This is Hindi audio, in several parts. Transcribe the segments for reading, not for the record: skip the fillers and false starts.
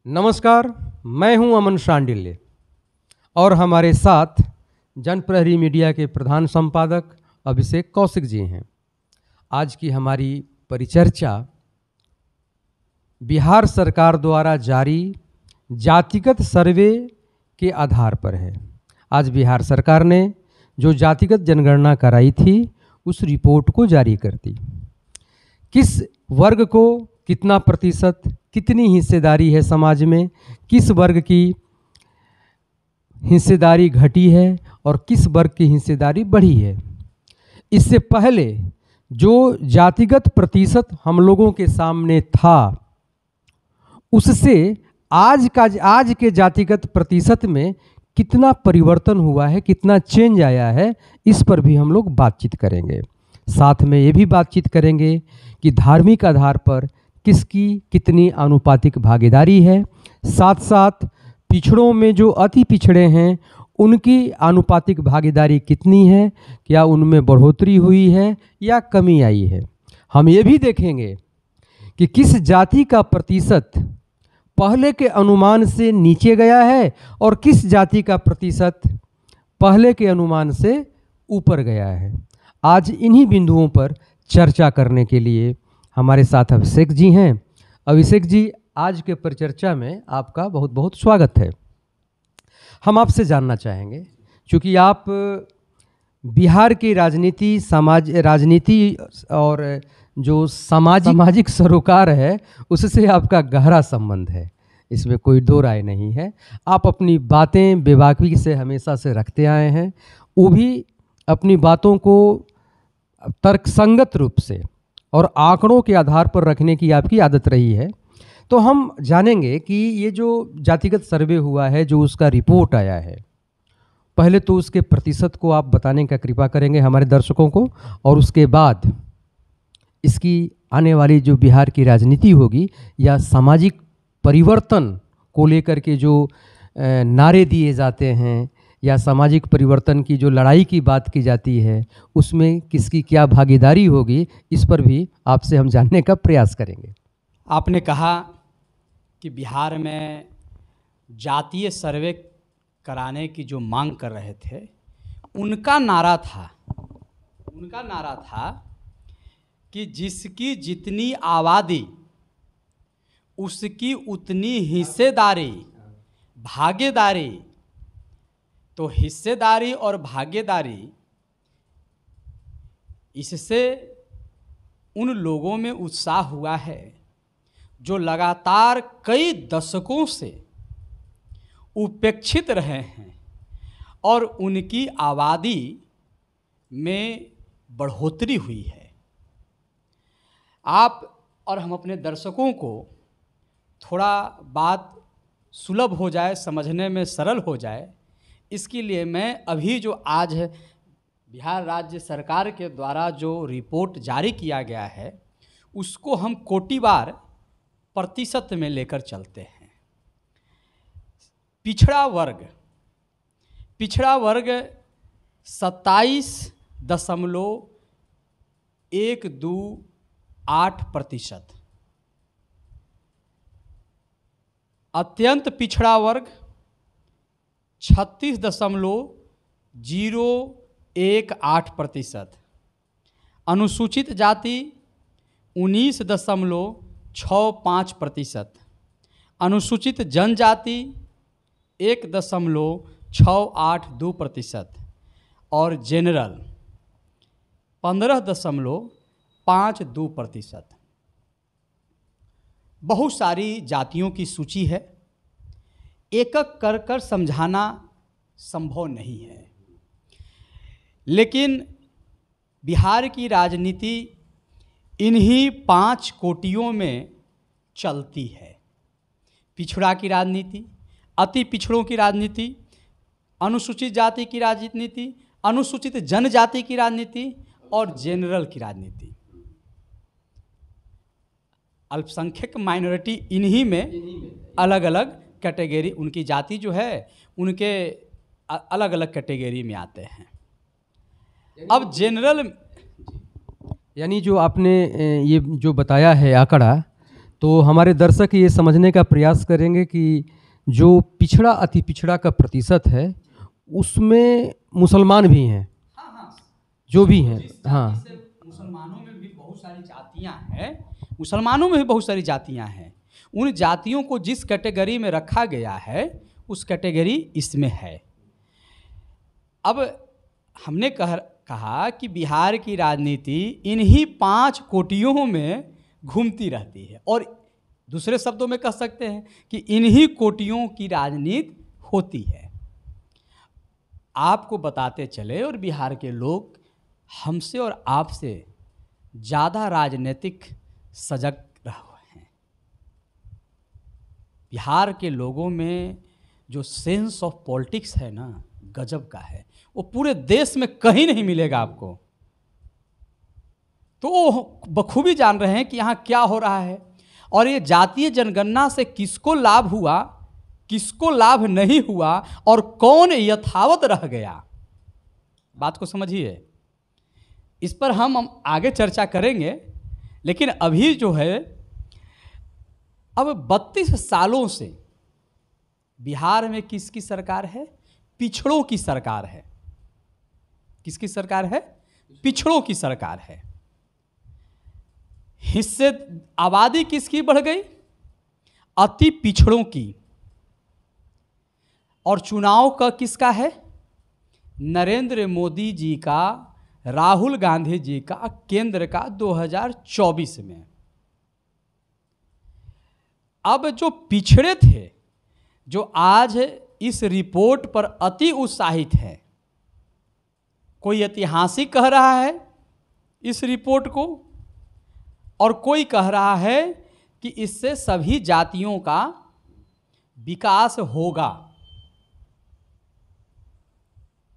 नमस्कार, मैं हूं अमन शांडिल्य और हमारे साथ जनप्रहरी मीडिया के प्रधान संपादक अभिषेक कौशिक जी हैं। आज की हमारी परिचर्चा बिहार सरकार द्वारा जारी जातिगत सर्वे के आधार पर है। आज बिहार सरकार ने जो जातिगत जनगणना कराई थी उस रिपोर्ट को जारी कर दी। किस वर्ग को कितना प्रतिशत, कितनी हिस्सेदारी है समाज में, किस वर्ग की हिस्सेदारी घटी है और किस वर्ग की हिस्सेदारी बढ़ी है। इससे पहले जो जातिगत प्रतिशत हम लोगों के सामने था उससे आज के जातिगत प्रतिशत में कितना परिवर्तन हुआ है, कितना चेंज आया है, इस पर भी हम लोग बातचीत करेंगे। साथ में ये भी बातचीत करेंगे कि धार्मिक आधार पर किसकी कितनी आनुपातिक भागीदारी है, साथ साथ पिछड़ों में जो अति पिछड़े हैं उनकी आनुपातिक भागीदारी कितनी है, क्या उनमें बढ़ोतरी हुई है या कमी आई है। हम ये भी देखेंगे कि किस जाति का प्रतिशत पहले के अनुमान से नीचे गया है और किस जाति का प्रतिशत पहले के अनुमान से ऊपर गया है। आज इन्हीं बिंदुओं पर चर्चा करने के लिए हमारे साथ अभिषेक जी हैं। अभिषेक जी, आज के परिचर्चा में आपका बहुत बहुत स्वागत है। हम आपसे जानना चाहेंगे, क्योंकि आप बिहार की राजनीति और जो सामाजिक सरोकार है उससे आपका गहरा संबंध है, इसमें कोई दो राय नहीं है। आप अपनी बातें बेबाकी से हमेशा से रखते आए हैं, वो भी अपनी बातों को तर्कसंगत रूप से और आंकड़ों के आधार पर रखने की आपकी आदत रही है। तो हम जानेंगे कि ये जो जातिगत सर्वे हुआ है, जो उसका रिपोर्ट आया है, पहले तो उसके प्रतिशत को आप बताने का कृपा करेंगे हमारे दर्शकों को, और उसके बाद इसकी आने वाली जो बिहार की राजनीति होगी या सामाजिक परिवर्तन को लेकर के जो नारे दिए जाते हैं या सामाजिक परिवर्तन की जो लड़ाई की बात की जाती है उसमें किसकी क्या भागीदारी होगी, इस पर भी आपसे हम जानने का प्रयास करेंगे। आपने कहा कि बिहार में जातीय सर्वे कराने की जो मांग कर रहे थे, उनका नारा था कि जिसकी जितनी आबादी उसकी उतनी हिस्सेदारी, भागीदारी। तो हिस्सेदारी और भागीदारी, इससे उन लोगों में उत्साह हुआ है जो लगातार कई दशकों से उपेक्षित रहे हैं और उनकी आबादी में बढ़ोतरी हुई है। आप और हम अपने दर्शकों को थोड़ा बात सुलभ हो जाए, समझने में सरल हो जाए, इसके लिए मैं अभी जो आज बिहार राज्य सरकार के द्वारा जो रिपोर्ट जारी किया गया है उसको हम कोटिवार प्रतिशत में लेकर चलते हैं। पिछड़ा वर्ग 27.128%, अत्यंत पिछड़ा वर्ग 36.018%, अनुसूचित जाति 19.65%, अनुसूचित जनजाति 1.682% और जनरल 15.52%। बहुत सारी जातियों की सूची है, एक एक कर समझाना संभव नहीं है, लेकिन बिहार की राजनीति इन्हीं 5 कोटियों में चलती है। पिछड़ा की राजनीति, अति पिछड़ों की राजनीति, अनुसूचित जाति की राजनीति, अनुसूचित जनजाति की राजनीति और जनरल की राजनीति। अल्पसंख्यक माइनॉरिटी इन्हीं में अलग अलग कैटेगरी, उनकी जाति जो है उनके अलग अलग कैटेगरी में आते हैं। अब जनरल, यानी जो आपने ये जो बताया है आंकड़ा, तो हमारे दर्शक ये समझने का प्रयास करेंगे कि जो पिछड़ा अति पिछड़ा का प्रतिशत है उसमें मुसलमान भी हैं, जो भी हैं। हाँ, मुसलमानों में भी बहुत सारी जातियां हैं, मुसलमानों में भी बहुत सारी जातियां हैं। उन जातियों को जिस कैटेगरी में रखा गया है उस कैटेगरी इसमें है। अब हमने कहा कि बिहार की राजनीति इन्हीं 5 कोटियों में घूमती रहती है, और दूसरे शब्दों में कह सकते हैं कि इन्हीं कोटियों की राजनीति होती है। आपको बताते चले, और बिहार के लोग हमसे और आपसे ज़्यादा राजनीतिक सजग रहे हुए हैं। बिहार के लोगों में जो सेंस ऑफ पॉलिटिक्स है ना, गजब का है। वो पूरे देश में कहीं नहीं मिलेगा आपको। तो वो बखूबी जान रहे हैं कि यहाँ क्या हो रहा है, और ये जातीय जनगणना से किसको लाभ हुआ, किसको लाभ नहीं हुआ, और कौन यथावत रह गया। बात को समझिए। इस पर हम आगे चर्चा करेंगे, लेकिन अभी जो है, अब 32 सालों से बिहार में किसकी सरकार है? पिछड़ों की सरकार है। किसकी सरकार है? पिछड़ों की सरकार है। हिस्से आबादी किसकी बढ़ गई? अति पिछड़ों की। और चुनाव का किसका है? नरेंद्र मोदी जी का, राहुल गांधी जी का, केंद्र का 2024 में। अब जो पिछड़े थे, जो आज इस रिपोर्ट पर अति उत्साहित है, कोई ऐतिहासिक कह रहा है इस रिपोर्ट को, और कोई कह रहा है कि इससे सभी जातियों का विकास होगा,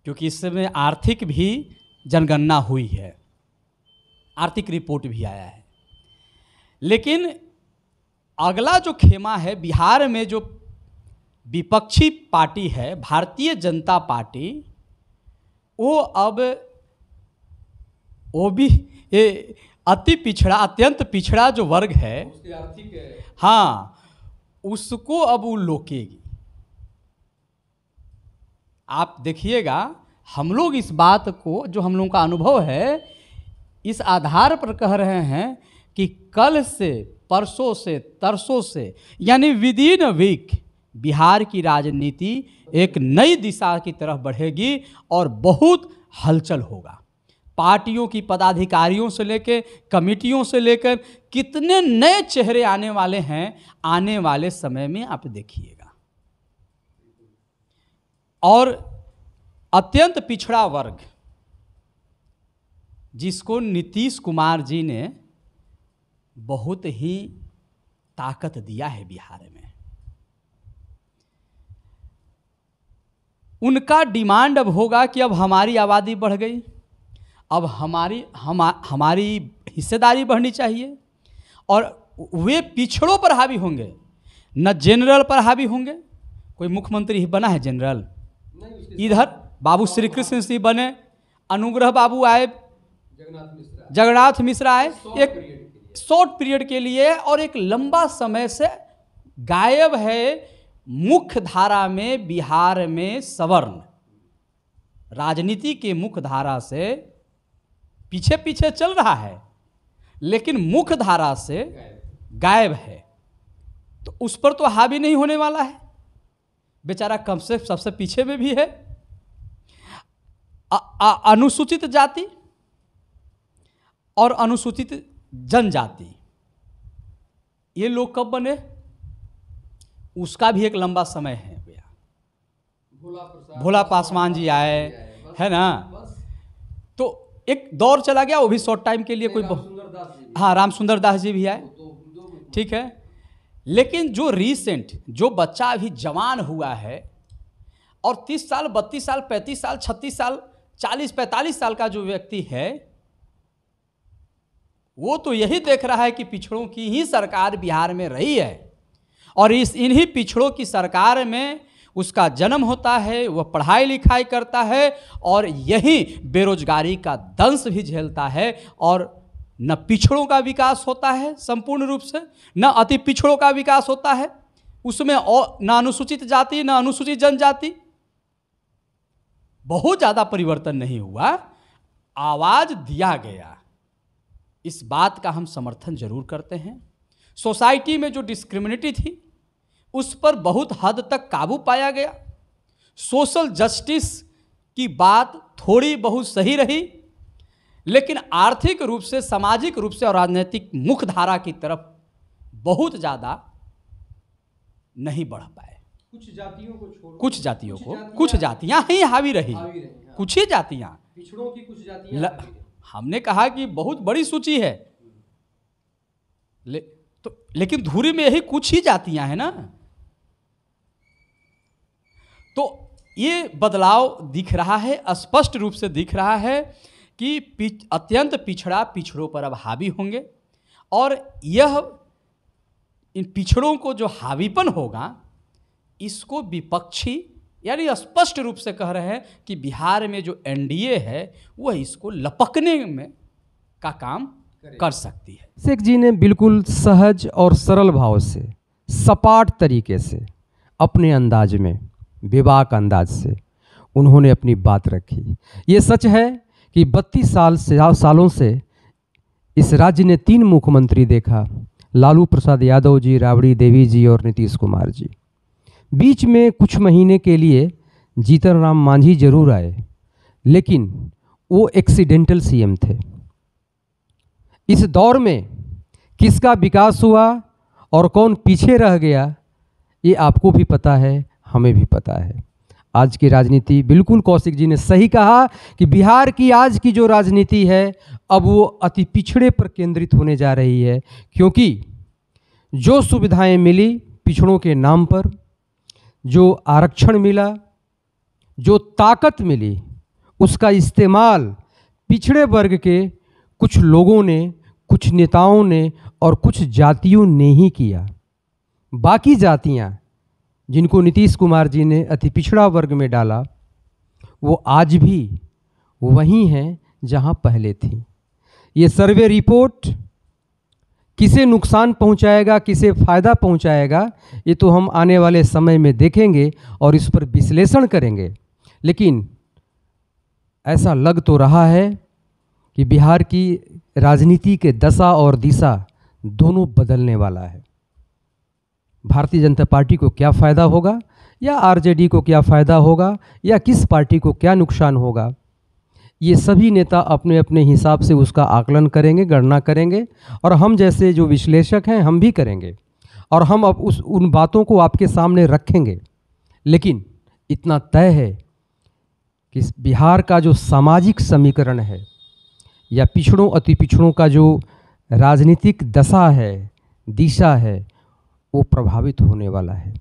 क्योंकि इसमें आर्थिक भी जनगणना हुई है, आर्थिक रिपोर्ट भी आया है। लेकिन अगला जो खेमा है, बिहार में जो विपक्षी पार्टी है भारतीय जनता पार्टी, वो भी ये अति पिछड़ा, अत्यंत पिछड़ा जो वर्ग है, हाँ, उसको अब वो लोकेगी। आप देखिएगा, हम लोग इस बात को, जो हम लोगों का अनुभव है, इस आधार पर कह रहे हैं कि कल से, परसों से, तरसों से, यानी within a week Bihar की राजनीति एक नई दिशा की तरफ बढ़ेगी और बहुत हलचल होगा। पार्टियों की पदाधिकारियों से लेकर, कमिटियों से लेकर, कितने नए चेहरे आने वाले हैं आने वाले समय में, आप देखिएगा। और अत्यंत पिछड़ा वर्ग, जिसको नीतीश कुमार जी ने बहुत ही ताकत दिया है बिहार में, उनका डिमांड अब होगा कि अब हमारी आबादी बढ़ गई, अब हमारी हिस्सेदारी बढ़नी चाहिए, और वे पिछड़ों पर हावी होंगे, न जनरल पर हावी होंगे। कोई मुख्यमंत्री बना है जनरल? इधर बाबू श्री कृष्ण सिंह बने, अनुग्रह बाबू आए, जगन्नाथ मिश्रा आए, एक शॉर्ट पीरियड के लिए, और एक लंबा समय से गायब है मुख्य धारा में। बिहार में सवर्ण राजनीति के मुख्य धारा से पीछे पीछे चल रहा है, लेकिन मुख्य धारा से गायब है। तो उस पर तो हावी नहीं होने वाला है, बेचारा कम से सबसे पीछे में भी है। अनुसूचित जाति और अनुसूचित जनजाति, ये लोग कब बने, उसका भी एक लंबा समय है भैया। भोला पासवान जी आए, है ना, तो एक दौर चला गया, वो भी शॉर्ट टाइम के लिए। कोई हाँ, राम सुंदर दास जी भी आए, ठीक है। लेकिन जो रीसेंट, जो बच्चा अभी जवान हुआ है, और 30 साल, 32 साल, 35 साल, 36 साल, 40, 45 साल का जो व्यक्ति है, वो तो यही देख रहा है कि पिछड़ों की ही सरकार बिहार में रही है, और इन्हीं पिछड़ों की सरकार में उसका जन्म होता है, वह पढ़ाई लिखाई करता है, और यही बेरोजगारी का दंश भी झेलता है, और न पिछड़ों का विकास होता है संपूर्ण रूप से, न अति पिछड़ों का विकास होता है उसमें, और न अनुसूचित जाति न अनुसूचित जनजाति, बहुत ज़्यादा परिवर्तन नहीं हुआ, आवाज़ दिया गया। इस बात का हम समर्थन जरूर करते हैं। सोसाइटी में जो डिस्क्रिमिनेटी थी उस पर बहुत हद तक काबू पाया गया। सोशल जस्टिस की बात थोड़ी बहुत सही रही, लेकिन आर्थिक रूप से, सामाजिक रूप से और राजनीतिक मुख्यधारा की तरफ बहुत ज़्यादा नहीं बढ़ पाए। कुछ जातियों को छोड़, कुछ जातियां ही हावी रही, कुछ ही जातियां, पिछड़ों की कुछ जातियां हमने कहा कि बहुत बड़ी सूची है, लेकिन धुरी में यही कुछ ही जातियां हैं ना। तो ये बदलाव दिख रहा है, स्पष्ट रूप से दिख रहा है कि अत्यंत पिछड़ा पिछड़ों पर अब हावी होंगे, और यह इन पिछड़ों को जो हावीपन होगा इसको विपक्षी यानी स्पष्ट रूप से कह रहे हैं कि बिहार में जो एनडीए है वह इसको लपकने में का काम कर सकती है। शेख जी ने बिल्कुल सहज और सरल भाव से, सपाट तरीके से, अपने अंदाज में, बेबाक अंदाज से उन्होंने अपनी बात रखी। ये सच है कि 32 सालों से इस राज्य ने 3 मुख्यमंत्री देखा, लालू प्रसाद यादव जी, राबड़ी देवी जी और नीतीश कुमार जी। बीच में कुछ महीने के लिए जीतन राम मांझी जरूर आए, लेकिन वो एक्सीडेंटल सीएम थे। इस दौर में किसका विकास हुआ और कौन पीछे रह गया ये आपको भी पता है, हमें भी पता है। आज की राजनीति, बिल्कुल कौशिक जी ने सही कहा कि बिहार की आज की जो राजनीति है अब वो अति पिछड़े पर केंद्रित होने जा रही है, क्योंकि जो सुविधाएं मिली पिछड़ों के नाम पर, जो आरक्षण मिला, जो ताकत मिली, उसका इस्तेमाल पिछड़े वर्ग के कुछ लोगों ने, कुछ नेताओं ने और कुछ जातियों ने ही किया। बाकी जातियां जिनको नीतीश कुमार जी ने अति पिछड़ा वर्ग में डाला वो आज भी वहीं हैं जहां पहले थी। ये सर्वे रिपोर्ट किसे नुकसान पहुंचाएगा, किसे फ़ायदा पहुंचाएगा, ये तो हम आने वाले समय में देखेंगे और इस पर विश्लेषण करेंगे। लेकिन ऐसा लग तो रहा है कि बिहार की राजनीति के दशा और दिशा दोनों बदलने वाला है। भारतीय जनता पार्टी को क्या फ़ायदा होगा या आरजेडी को क्या फ़ायदा होगा या किस पार्टी को क्या नुकसान होगा, ये सभी नेता अपने अपने हिसाब से उसका आकलन करेंगे, गणना करेंगे, और हम जैसे जो विश्लेषक हैं हम भी करेंगे और हम अब उन बातों को आपके सामने रखेंगे। लेकिन इतना तय है कि बिहार का जो सामाजिक समीकरण है या पिछड़ों अति पिछड़ों का जो राजनीतिक दशा है, दिशा है, वो प्रभावित होने वाला है।